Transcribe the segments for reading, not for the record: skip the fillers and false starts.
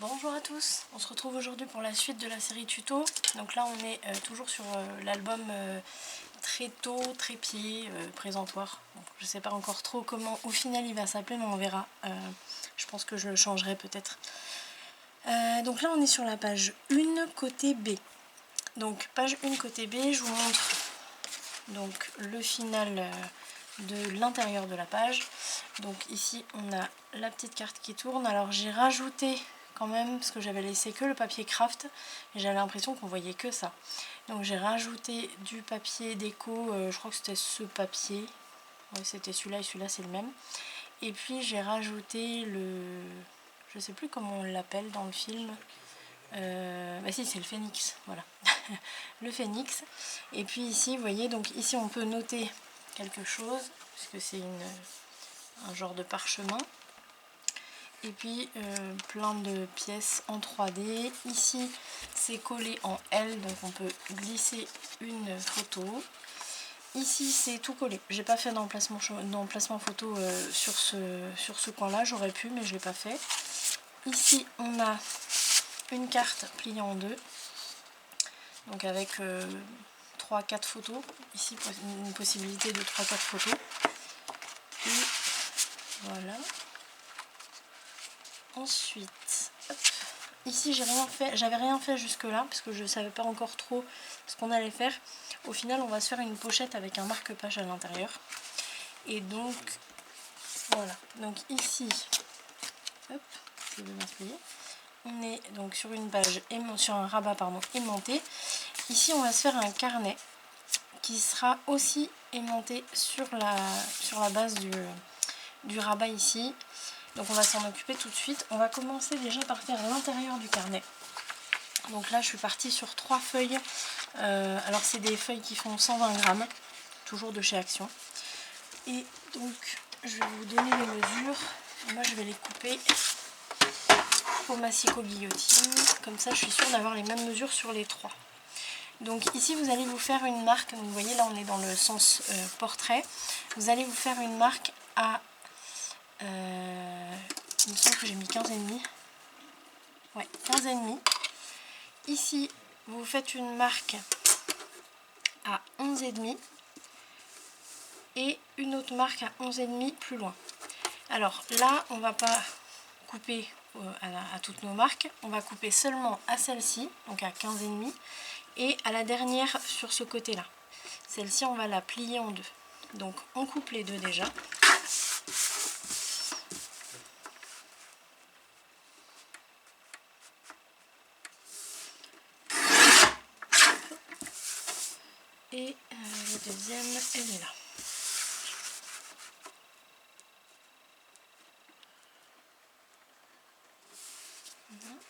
Bonjour à tous, on se retrouve aujourd'hui pour la suite de la série tuto. Donc là on est toujours sur l'album Tréteau, Trépied, présentoir. Bon, je sais pas encore trop comment au final il va s'appeler, mais on verra. Je pense que je le changerai peut-être. Donc là on est sur la page 1 côté B. Donc page 1 côté B, je vous montre donc le final de l'intérieur de la page. Donc ici on a la petite carte qui tourne. Alors j'ai rajouté quand même, parce que j'avais laissé que le papier craft et j'avais l'impression qu'on voyait que ça. Donc j'ai rajouté du papier déco, je crois que c'était ce papier, ouais, c'était celui-là et celui-là c'est le même. Et puis j'ai rajouté le, je sais plus comment on l'appelle dans le film, bah si c'est le phénix, voilà, le phénix. Et puis ici vous voyez, donc ici on peut noter quelque chose, puisque c'est un genre de parchemin. Et puis plein de pièces en 3D. Ici c'est collé en L, donc on peut glisser une photo. Ici c'est tout collé. J'ai pas fait d'emplacement photo sur ce coin là, j'aurais pu mais je l'ai pas fait. Ici on a une carte pliée en deux, donc avec 3-4 photos. Ici une possibilité de 3-4 photos. Et voilà. Ensuite, hop, ici j'avais rien fait jusque là parce que je ne savais pas encore trop ce qu'on allait faire. Au final on va se faire une pochette avec un marque-page à l'intérieur. Et donc voilà, donc ici, hop, je vais m'appuyer. On est donc sur une page, sur un rabat pardon, aimanté. Ici on va se faire un carnet qui sera aussi aimanté sur la base du rabat ici. Donc on va s'en occuper tout de suite. On va commencer déjà par faire l'intérieur du carnet. Donc là je suis partie sur 3 feuilles. Alors c'est des feuilles qui font 120 grammes, toujours de chez Action. Et donc je vais vous donner les mesures. Moi je vais les couper au massicot guillotine. Comme ça je suis sûre d'avoir les mêmes mesures sur les 3. Donc ici vous allez vous faire une marque. Vous voyez là on est dans le sens portrait. Vous allez vous faire une marque à... il me semble que j'ai mis 15,5. Ouais, 15,5. Ici, vous faites une marque à 11,5 et une autre marque à 11,5 plus loin. Alors là, on va pas couper à toutes nos marques. On va couper seulement à celle-ci, donc à 15,5, et à la dernière sur ce côté-là. Celle-ci, on va la plier en deux. Donc on coupe les deux déjà. Et la deuxième, elle est là.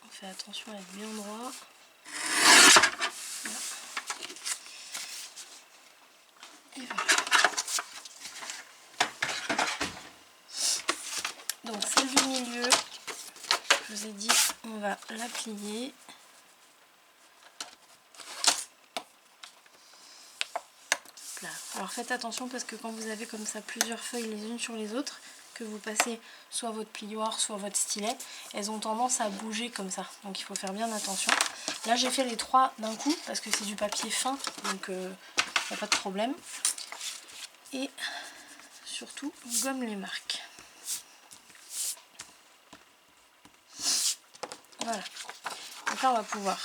On fait attention à être bien droit. Voilà. Et voilà. Donc celle du milieu, je vous ai dit, on va la plier. Là. Alors faites attention parce que quand vous avez comme ça plusieurs feuilles les unes sur les autres, que vous passez soit votre plioir, soit votre stylet, elles ont tendance à bouger comme ça. Donc il faut faire bien attention. Là j'ai fait les 3 d'un coup parce que c'est du papier fin, donc il n'y a pas de problème. Et surtout, on gomme les marques. Voilà. Donc là on va pouvoir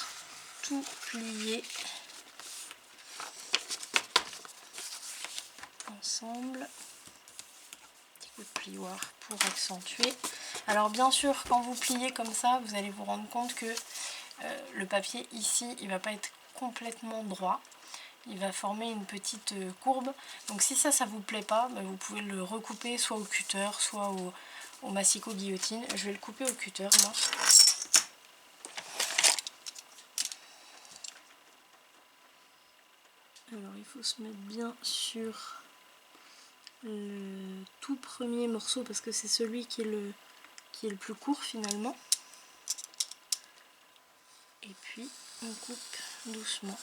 tout plier ensemble. Petit coup de plioir pour accentuer. Alors bien sûr, quand vous pliez comme ça, vous allez vous rendre compte que le papier ici, il va pas être complètement droit. Il va former une petite courbe. Donc si ça vous plaît pas, bah, vous pouvez le recouper soit au cutter, soit au massicot guillotine. Je vais le couper au cutter moi. Alors il faut se mettre bien sur le tout premier morceau parce que c'est celui qui est le plus court finalement. Et puis on coupe doucement.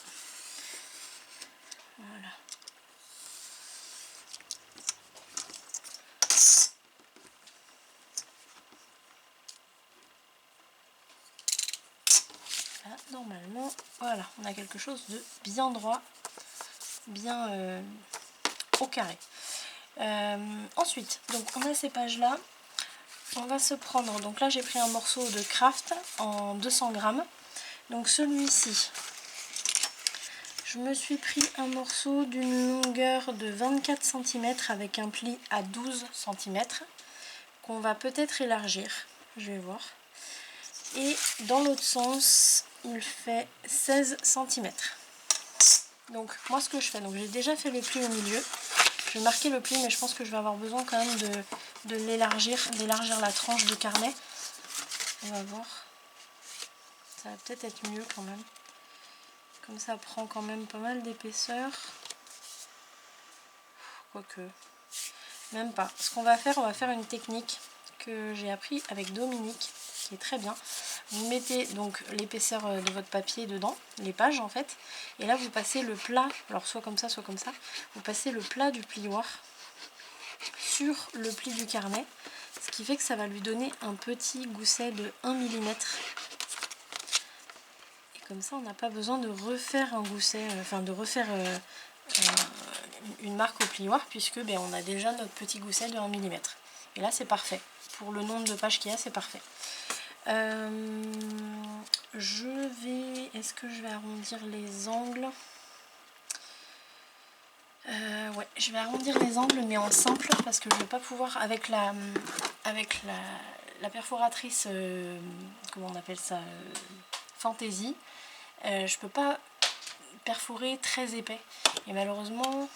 Voilà. Là, normalement, voilà, on a quelque chose de bien droit, bien au carré. Ensuite, donc on a ces pages-là. On va se prendre, donc là j'ai pris un morceau de craft en 200 grammes. Donc celui-ci, je me suis pris un morceau d'une longueur de 24 cm avec un pli à 12 cm qu'on va peut-être élargir, je vais voir. Et dans l'autre sens, il fait 16 cm. Donc moi ce que je fais, donc j'ai déjà fait le pli au milieu. Je vais marquer le pli, mais je pense que je vais avoir besoin quand même de l'élargir, d'élargir la tranche du carnet. On va voir. Ça va peut-être être mieux quand même. Comme ça prend quand même pas mal d'épaisseur. Quoique, même pas. Ce qu'on va faire, on va faire une technique que j'ai appris avec Dominique, qui est très bien. Vous mettez donc l'épaisseur de votre papier dedans, les pages en fait, et là vous passez le plat, alors soit comme ça, vous passez le plat du plioir sur le pli du carnet, ce qui fait que ça va lui donner un petit gousset de 1 mm. Et comme ça on n'a pas besoin de refaire un gousset, de refaire une marque au plioir, puisque on a déjà notre petit gousset de 1 mm. Et là c'est parfait, pour le nombre de pages qu'il y a c'est parfait. Est-ce que je vais arrondir les angles? Ouais, je vais arrondir les angles mais en simple parce que je ne vais pas pouvoir avec la perforatrice, comment on appelle ça, fantaisie, je peux pas perforer très épais et malheureusement,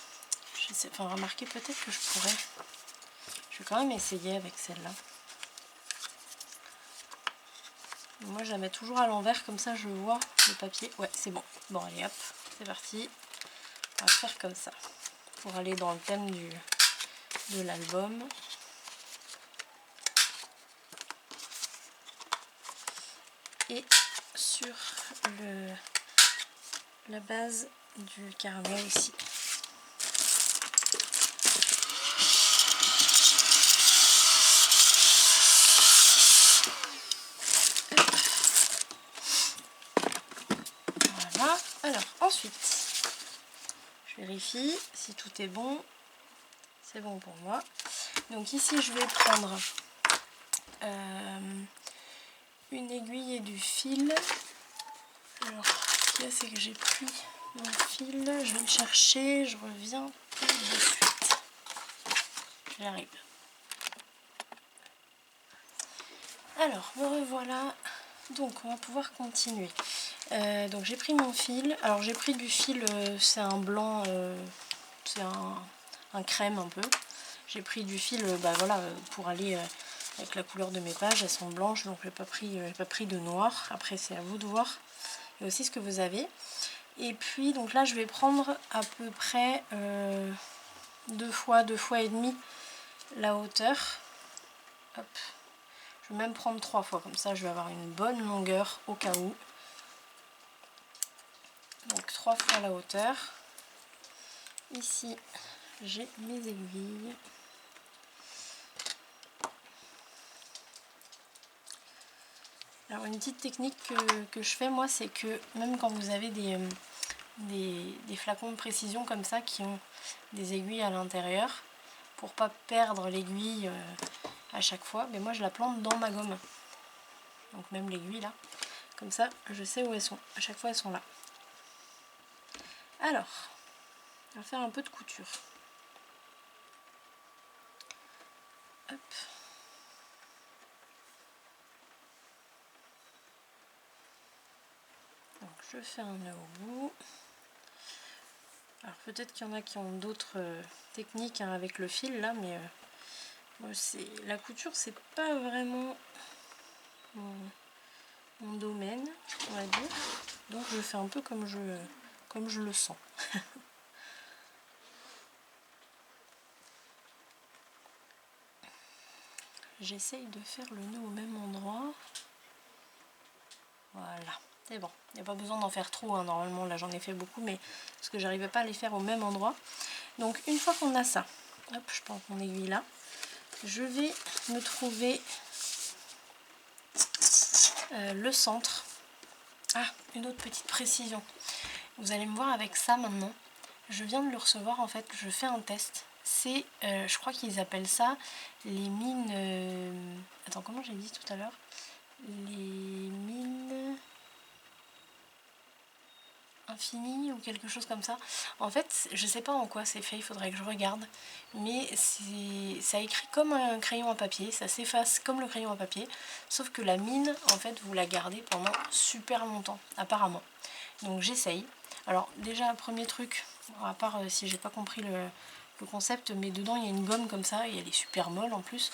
remarquez, peut-être que je pourrais. Je vais quand même essayer avec celle-là. Moi je la mets toujours à l'envers, comme ça je vois le papier. Ouais, c'est bon. Bon allez hop, c'est parti. On va faire comme ça pour aller dans le thème de l'album. Et sur la base du carnet aussi. Voilà. Alors ensuite, je vérifie si tout est bon. C'est bon pour moi. Donc ici je vais prendre une aiguille et du fil. Alors ce qu'il y a, c'est que j'ai pris mon fil, je vais le chercher, je reviens tout de suite. J'arrive. Alors me revoilà. Donc on va pouvoir continuer. Donc j'ai pris mon fil. Alors j'ai pris du fil, c'est un blanc, c'est un crème un peu. J'ai pris du fil, voilà, pour aller avec la couleur de mes pages. Elles sont blanches, donc j'ai pas pris de noir. Après c'est à vous de voir. Et aussi ce que vous avez. Et puis donc là je vais prendre à peu près 2 fois et demi la hauteur. Hop. Je vais même prendre 3 fois, comme ça je vais avoir une bonne longueur au cas où. Donc 3 fois la hauteur. Ici j'ai mes aiguilles. Alors une petite technique que je fais moi, c'est que même quand vous avez des flacons de précision comme ça qui ont des aiguilles à l'intérieur, pour pas perdre l'aiguille à chaque fois, mais moi je la plante dans ma gomme. Donc même l'aiguille là, comme ça je sais où elles sont. À chaque fois elles sont là. Alors, on va faire un peu de couture. Hop. Donc je fais un nœud au bout. Alors peut-être qu'il y en a qui ont d'autres techniques avec le fil là, mais moi la couture c'est pas vraiment mon domaine, on va dire. Donc je fais un peu comme je le sens. J'essaye de faire le nœud au même endroit. Voilà, c'est bon. Il n'y a pas besoin d'en faire trop, hein. Normalement là j'en ai fait beaucoup, mais parce que j'arrivais pas à les faire au même endroit. Donc une fois qu'on a ça, hop, je prends mon aiguille là, je vais me trouver le centre Ah, une autre petite précision. Vous allez me voir avec ça maintenant. Je viens de le recevoir en fait, je fais un test. C'est, je crois qu'ils appellent ça les mines... Attends, comment j'ai dit tout à l'heure? Les mines... infinies ou quelque chose comme ça. En fait, je sais pas en quoi c'est fait, il faudrait que je regarde. Mais ça écrit comme un crayon à papier, ça s'efface comme le crayon à papier. Sauf que la mine, en fait, vous la gardez pendant super longtemps, apparemment. Donc j'essaye. Alors déjà, premier truc, à part si j'ai pas compris le concept, mais dedans il y a une gomme comme ça et elle est super molle en plus.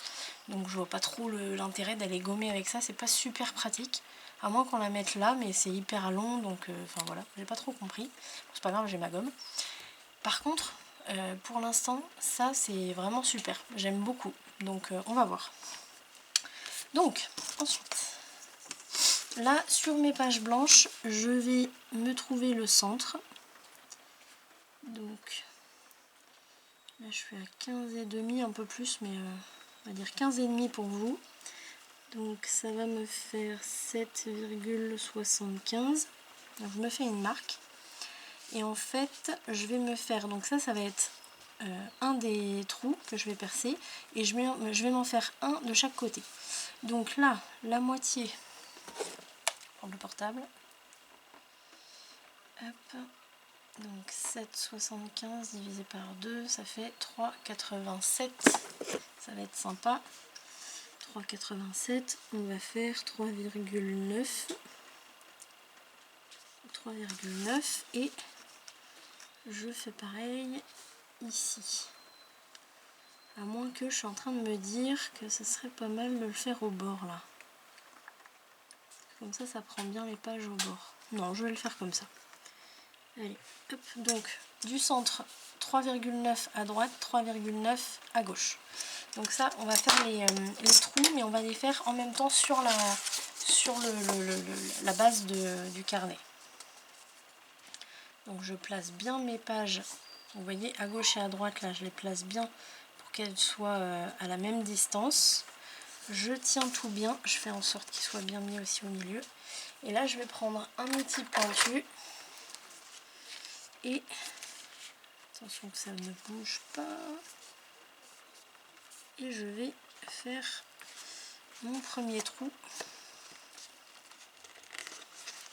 Donc je vois pas trop l'intérêt d'aller gommer avec ça, c'est pas super pratique. À moins qu'on la mette là, mais c'est hyper long, donc enfin voilà, j'ai pas trop compris. C'est pas grave, j'ai ma gomme. Par contre, pour l'instant, ça c'est vraiment super, j'aime beaucoup. Donc on va voir. Donc, ensuite... Là, sur mes pages blanches, je vais me trouver le centre. Donc, là, je suis à 15,5, un peu plus, mais on va dire 15,5 pour vous. Donc, ça va me faire 7,75. Donc, je me fais une marque. Et en fait, je vais me faire... Donc ça va être un des trous que je vais percer. Et je vais m'en faire un de chaque côté. Donc là, la moitié... le portable. Hop. Donc 7,75 divisé par 2, ça fait 3,87. Ça va être sympa. 3,87, on va faire 3,9. 3,9 et je fais pareil ici. À moins que je suis en train de me dire que ce serait pas mal de le faire au bord là. Comme ça prend bien les pages au bord. Non, je vais le faire comme ça. Allez, hop, donc du centre 3,9 à droite, 3,9 à gauche. Donc ça, on va faire les trous, mais on va les faire en même temps sur la base du carnet. Donc je place bien mes pages, vous voyez, à gauche et à droite, là, je les place bien pour qu'elles soient à la même distance. Je tiens tout bien, je fais en sorte qu'ils soient bien mis aussi au milieu. Et là, je vais prendre un outil pointu. Et attention que ça ne bouge pas. Et je vais faire mon premier trou.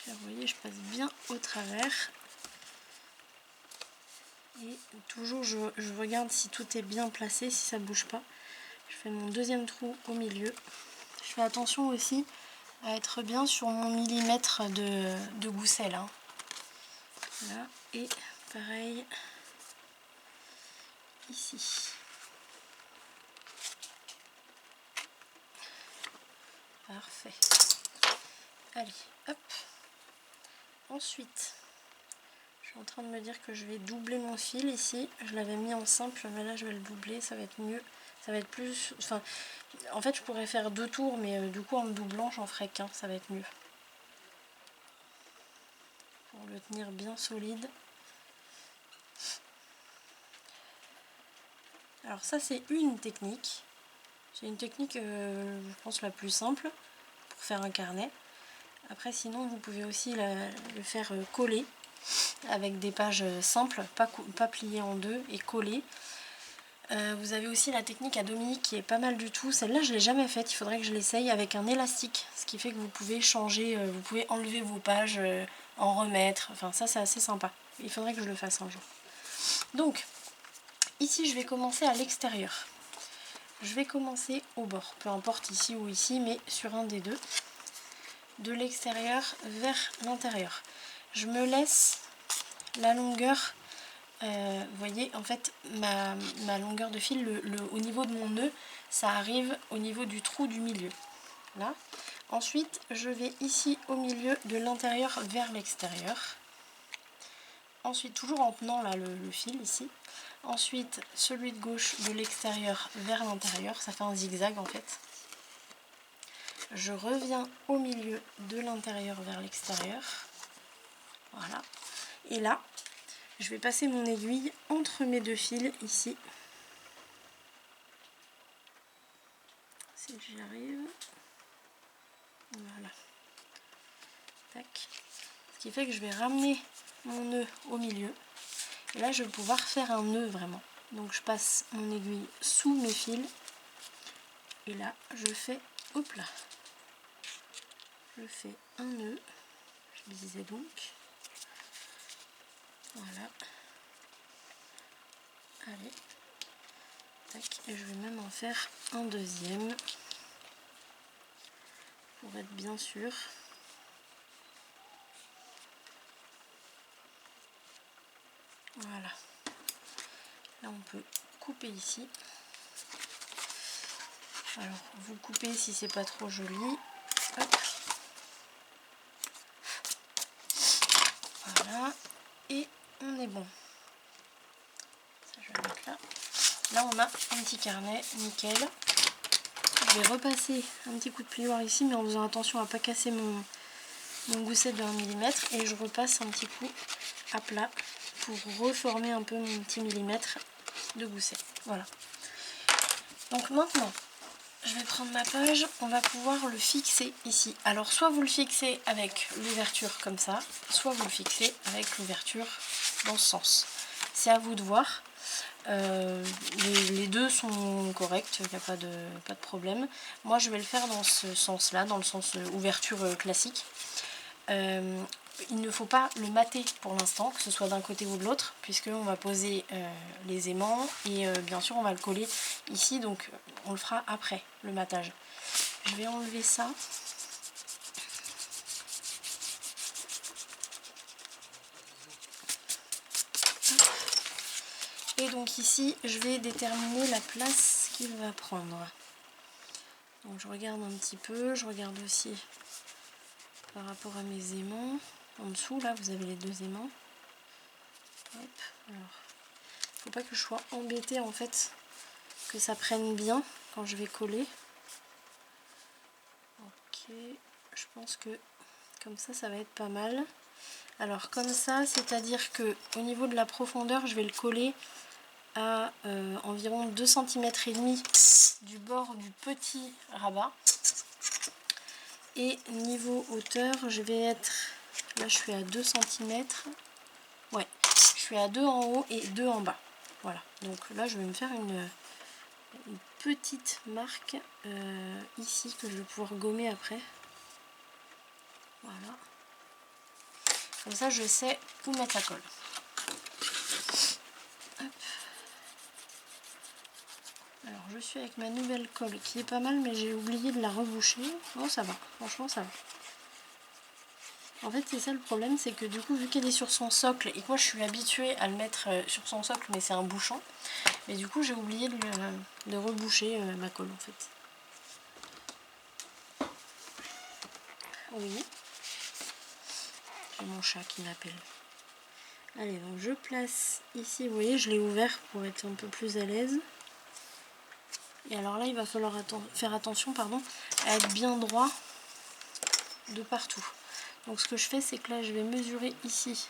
Là, vous voyez, je passe bien au travers. Et toujours, je regarde si tout est bien placé, si ça ne bouge pas. Je fais mon deuxième trou au milieu. Je fais attention aussi à être bien sur mon millimètre de gousset là. Voilà. Et pareil ici. Parfait. Allez, hop. Ensuite, je suis en train de me dire que je vais doubler mon fil ici. Je l'avais mis en simple, mais là je vais le doubler, ça va être mieux. Ça va être plus... Enfin, en fait, je pourrais faire 2 tours, mais du coup, en me doublant, j'en ferai qu'un. Ça va être mieux. Pour le tenir bien solide. Alors ça, c'est une technique. C'est une technique, je pense, la plus simple pour faire un carnet. Après, sinon, vous pouvez aussi le faire coller avec des pages simples, pas pliées en deux et collées. Vous avez aussi la technique à Dominique qui est pas mal du tout. Celle-là, je ne l'ai jamais faite. Il faudrait que je l'essaye avec un élastique. Ce qui fait que vous pouvez changer, vous pouvez enlever vos pages, en remettre. Enfin, ça, c'est assez sympa. Il faudrait que je le fasse un jour. Donc, ici, je vais commencer à l'extérieur. Je vais commencer au bord. Peu importe ici ou ici, mais sur un des deux. De l'extérieur vers l'intérieur. Je me laisse la longueur... vous voyez, en fait, ma longueur de fil, au niveau de mon nœud, ça arrive au niveau du trou du milieu. Là. Ensuite, je vais ici au milieu de l'intérieur vers l'extérieur. Ensuite, toujours en tenant là, le fil ici. Ensuite, celui de gauche de l'extérieur vers l'intérieur. Ça fait un zigzag en fait. Je reviens au milieu de l'intérieur vers l'extérieur. Voilà. Et là, je vais passer mon aiguille entre mes deux fils ici. Si j'y arrive. Voilà. Tac. Ce qui fait que je vais ramener mon nœud au milieu. Et là je vais pouvoir faire un nœud vraiment. Donc je passe mon aiguille sous mes fils. Et là je fais, hop là. Je fais un nœud. Je disais donc. Voilà. Allez. Tac. Et je vais même en faire un deuxième. Pour être bien sûr. Voilà. Là on peut couper ici. Alors vous coupez si c'est pas trop joli. Hop. Voilà. Et on est bon. Ça je vais le mettre là. Là on a un petit carnet, nickel. Je vais repasser un petit coup de plioir ici, mais en faisant attention à ne pas casser mon gousset de 1 mm. Et je repasse un petit coup à plat pour reformer un peu mon petit millimètre de gousset. Voilà. Donc maintenant, je vais prendre ma page, on va pouvoir le fixer ici. Alors soit vous le fixez avec l'ouverture comme ça, soit vous le fixez avec l'ouverture dans ce sens. C'est à vous de voir. Les deux sont corrects, il n'y a pas de problème. Moi je vais le faire dans ce sens là, dans le sens ouverture classique. Il ne faut pas le mater pour l'instant, que ce soit d'un côté ou de l'autre, puisqu'on va poser les aimants et bien sûr on va le coller ici, donc on le fera après le matage. Je vais enlever ça. Et donc ici, je vais déterminer la place qu'il va prendre. Donc je regarde un petit peu, je regarde aussi par rapport à mes aimants. En dessous, là, vous avez les deux aimants. Hop, alors, faut pas que je sois embêtée en fait, que ça prenne bien quand je vais coller. Ok, je pense que comme ça va être pas mal. Alors comme ça, c'est-à-dire que au niveau de la profondeur, je vais le coller à environ 2 cm et demi du bord du petit rabat. Et niveau hauteur, je vais être, là je suis à 2 cm. Ouais, je suis à 2 en haut et 2 en bas. Voilà, donc là je vais me faire une petite marque ici que je vais pouvoir gommer après. Voilà. Comme ça je sais où mettre la colle. Hop. Alors je suis avec ma nouvelle colle qui est pas mal, mais j'ai oublié de la reboucher. Bon, ça va, franchement ça va. En fait c'est ça le problème, c'est que du coup vu qu'elle est sur son socle et que moi je suis habituée à le mettre sur son socle, mais c'est un bouchon, mais du coup j'ai oublié de reboucher ma colle en fait. Oui, j'ai mon chat qui m'appelle. Allez, donc je place ici, vous voyez je l'ai ouvert pour être un peu plus à l'aise. Et alors là il va falloir faire attention à être bien droit de partout. Donc ce que je fais c'est que là je vais mesurer ici.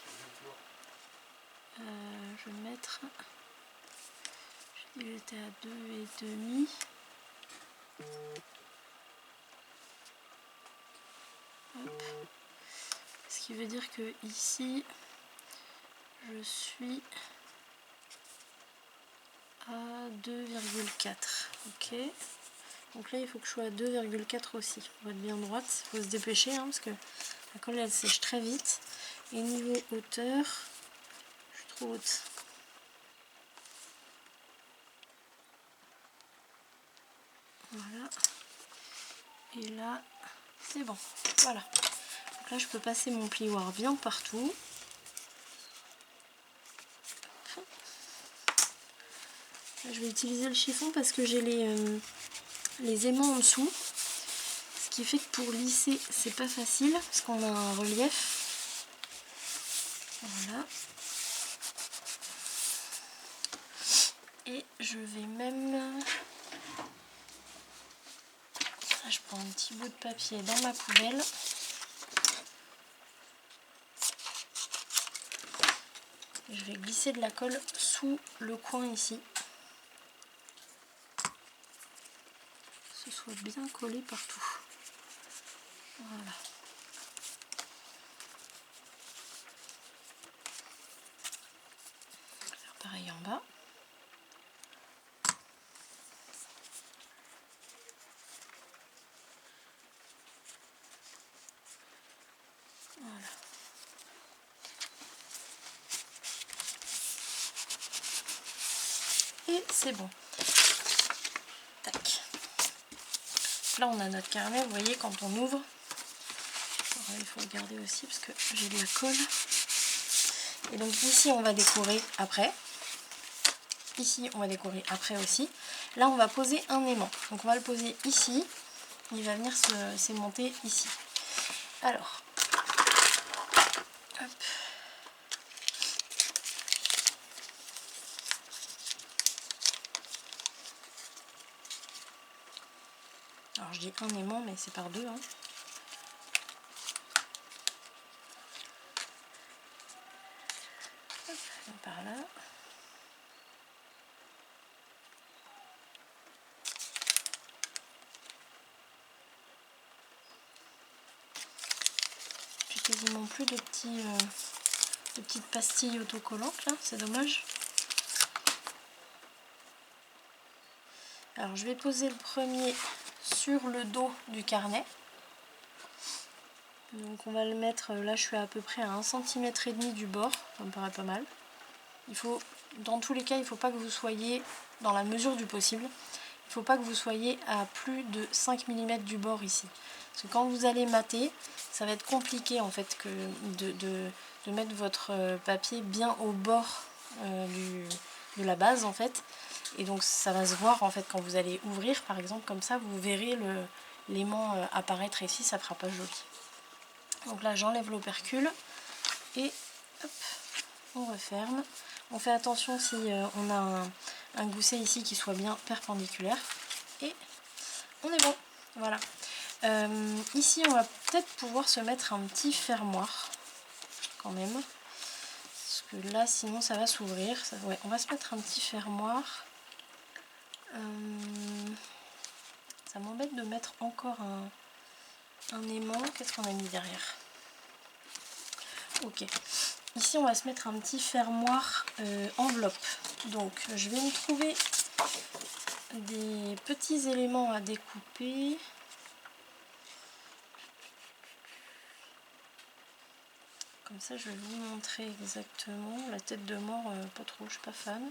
Je vais mettre, j'étais à 2,5. Hop. Ce qui veut dire que ici je suis à 2,4. Ok. Donc là il faut que je sois à 2,4 aussi pour être bien droite. Il faut se dépêcher hein, parce que la colle elle sèche très vite. Et niveau hauteur, je suis trop haute. Voilà. Et là, c'est bon. Voilà. Donc là, je peux passer mon plioir bien partout. Là, je vais utiliser le chiffon parce que j'ai les aimants en dessous. Ce qui fait que pour lisser, c'est pas facile parce qu'on a un relief. Voilà. Et je vais même... Je prends un petit bout de papier dans ma poubelle. Je vais glisser de la colle sous le coin ici. Que ce soit bien collé partout. Voilà. bas. Voilà. Et c'est bon. Tac. Là on a notre carnet, vous voyez, quand on ouvre. Alors là, il faut regarder aussi parce que j'ai de la colle. Et donc ici on va décorer après. Ici on va décorer après aussi. Là on va poser un aimant. Donc on va le poser ici. Il va venir s'aimanter ici. Alors, hop. Alors je dis un aimant mais c'est par deux. Hein. Hop, par là. J'ai quasiment plus de petites pastilles autocollantes là, c'est dommage. Alors je vais poser le premier sur le dos du carnet. Donc on va le mettre, là je suis à peu près à 1,5 cm du bord, ça me paraît pas mal. Il faut, dans tous les cas, il ne faut pas que vous soyez, dans la mesure du possible, il ne faut pas que vous soyez à plus de 5 mm du bord ici. Parce que quand vous allez mater, ça va être compliqué en fait de mettre votre papier bien au bord de la base en fait. Et donc ça va se voir en fait quand vous allez ouvrir par exemple comme ça, vous verrez l'aimant apparaître ici, ça ne fera pas joli. Donc là j'enlève l'opercule et hop, on referme. On fait attention si on a un gousset ici qui soit bien perpendiculaire. Et on est bon. Voilà. Ici on va peut-être pouvoir se mettre un petit fermoir quand même. Parce que là sinon ça va s'ouvrir. Ouais, on va se mettre un petit fermoir. Ça m'embête de mettre encore un aimant. Qu'est-ce qu'on a mis derrière? Ok. Ici on va se mettre un petit fermoir enveloppe. Donc je vais me trouver des petits éléments à découper. Comme ça je vais vous montrer exactement. La tête de mort, pas trop, je suis pas fan.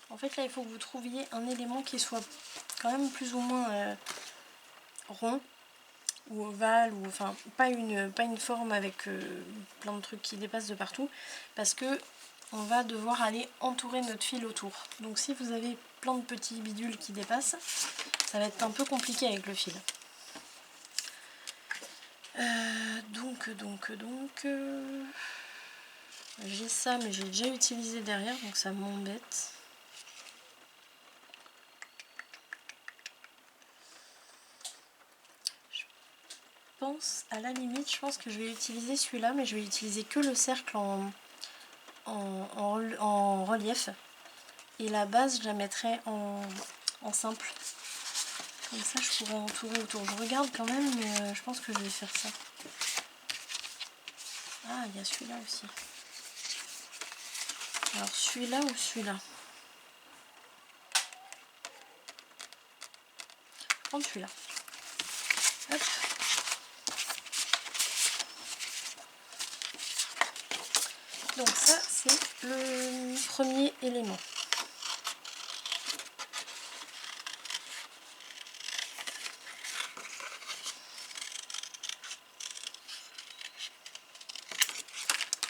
En fait là il faut que vous trouviez un élément qui soit quand même plus ou moins rond ou ovale, ou enfin pas une forme avec plein de trucs qui dépassent de partout, parce que on va devoir aller entourer notre fil autour. Donc si vous avez plein de petits bidules qui dépassent, ça va être un peu compliqué avec le fil. J'ai ça mais j'ai déjà utilisé derrière, donc ça m'embête. À la limite je pense que je vais utiliser celui-là, mais je vais utiliser que le cercle en relief, et la base je la mettrai en simple, comme ça je pourrais entourer autour. Je regarde quand même, mais je pense que je vais faire ça. Ah, il y a celui-là aussi. Alors celui-là ou celui-là? Je vais prendre celui-là. Hop. Donc ça c'est le premier élément.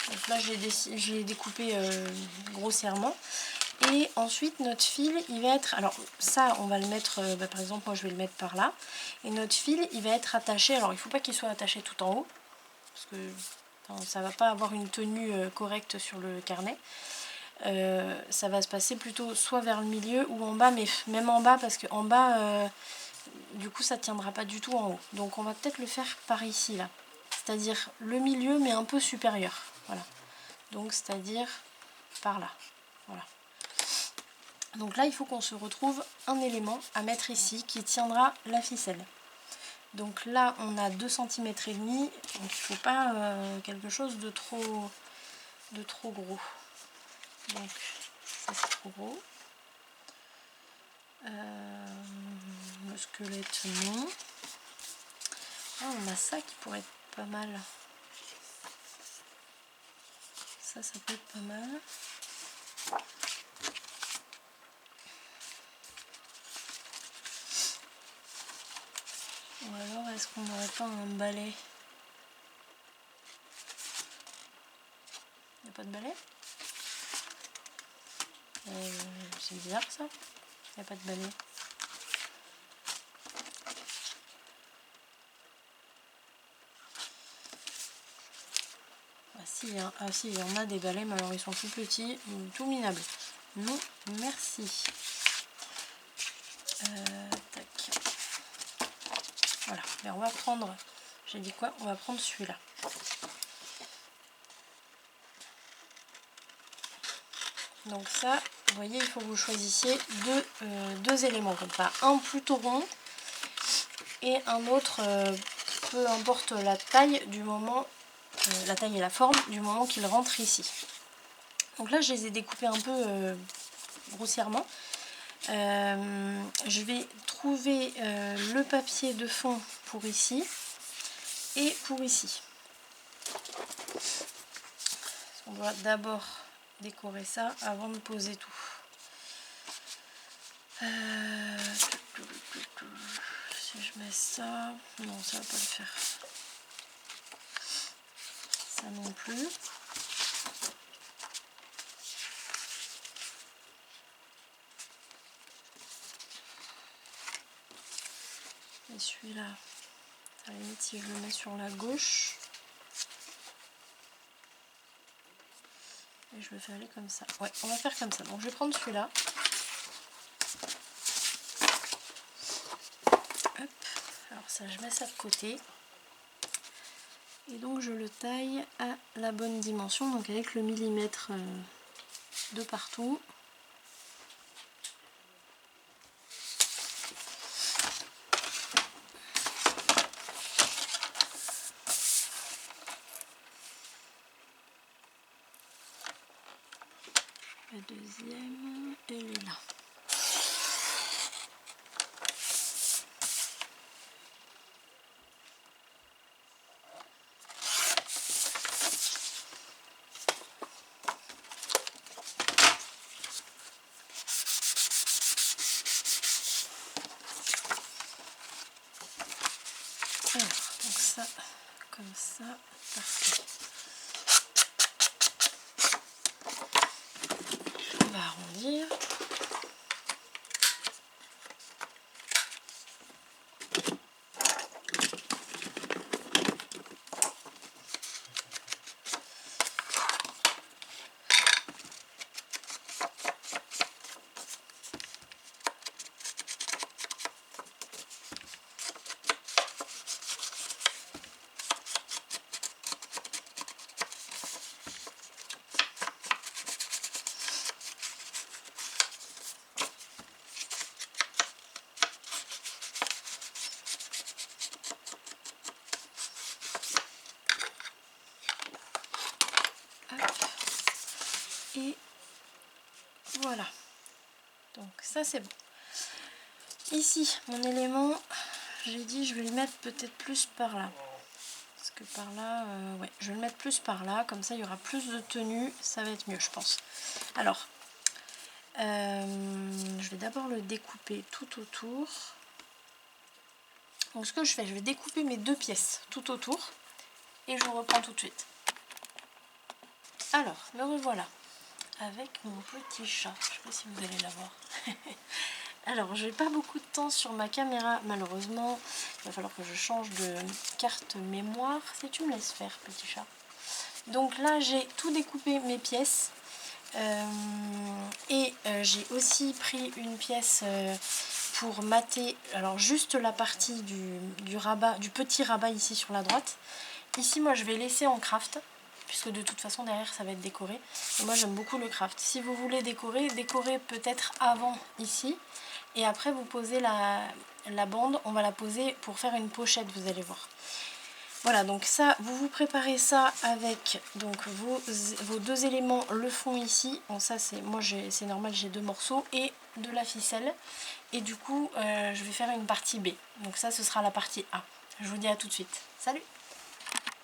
Donc là je l'ai découpé grossièrement. Et ensuite notre fil il va être, alors ça on va le mettre, par exemple moi je vais le mettre par là, et notre fil il va être attaché, alors il ne faut pas qu'il soit attaché tout en haut, parce que ça va pas avoir une tenue correcte sur le carnet. Ça va se passer plutôt soit vers le milieu ou en bas, mais même en bas, parce qu'en bas du coup ça tiendra pas du tout en haut. Donc on va peut-être le faire par ici là, c'est-à-dire le milieu mais un peu supérieur, voilà. Donc c'est-à-dire par là, voilà. Donc là il faut qu'on se retrouve un élément à mettre ici qui tiendra la ficelle. Donc là on a 2 cm et demi, donc il ne faut pas quelque chose de trop gros. Donc ça c'est trop gros. Le squelette non. Ah, on a ça qui pourrait être pas mal. Ça peut être pas mal. Ou alors est-ce qu'on n'aurait pas un balai? Il n'y a pas de balai? C'est bizarre ça. Il n'y a pas de balai. Ah si, il y en a des balais, mais alors ils sont tout petits, tout minables. Non, merci. Tac. Voilà, mais on va prendre, j'ai dit quoi? On va prendre celui-là. Donc ça, vous voyez, il faut que vous choisissiez deux éléments comme ça. Un plutôt rond et un autre, peu importe la taille du moment, la taille et la forme du moment qu'il rentre ici. Donc là, je les ai découpés un peu grossièrement. Je vais trouver le papier de fond pour ici et pour ici. On doit d'abord décorer ça avant de poser tout. Si je mets ça, non, ça va pas le faire. Ça non plus. Et celui-là, à la limite, si je le mets sur la gauche, et je le fais aller comme ça. Ouais, on va faire comme ça. Donc je vais prendre celui-là. Hop. Alors ça, je mets ça de côté. Et donc je le taille à la bonne dimension, donc avec le millimètre de partout. La deuxième, elle est là. Alors, donc ça, comme ça, parfait. On va arrondir. Et voilà, donc ça c'est bon. Ici, mon élément, j'ai dit je vais le mettre peut-être plus par là. Parce que par là, ouais, je vais le mettre plus par là, comme ça il y aura plus de tenue, ça va être mieux je pense. Alors, je vais d'abord le découper tout autour. Donc ce que je fais, je vais découper mes 2 pièces tout autour et je vous reprends tout de suite. Alors, me revoilà avec mon petit chat. Je ne sais pas si vous allez la voir. Alors, j'ai pas beaucoup de temps sur ma caméra, malheureusement. Il va falloir que je change de carte mémoire. Si tu me laisses faire, petit chat. Donc là, j'ai tout découpé mes pièces. J'ai aussi pris une pièce pour mater, alors juste la partie du rabat, du petit rabat ici sur la droite. Ici, moi, je vais laisser en craft. puisque de toute façon derrière ça va être décoré. Et moi j'aime beaucoup le craft. Si vous voulez décorer, décorez peut-être avant ici, et après vous posez la bande, on va la poser pour faire une pochette, vous allez voir. Voilà, donc ça, vous préparez ça avec donc vos 2 éléments, le fond ici. Bon, ça c'est moi c'est normal, j'ai 2 morceaux et de la ficelle. Et du coup, je vais faire une partie B. Donc ça, ce sera la partie A. Je vous dis à tout de suite. Salut!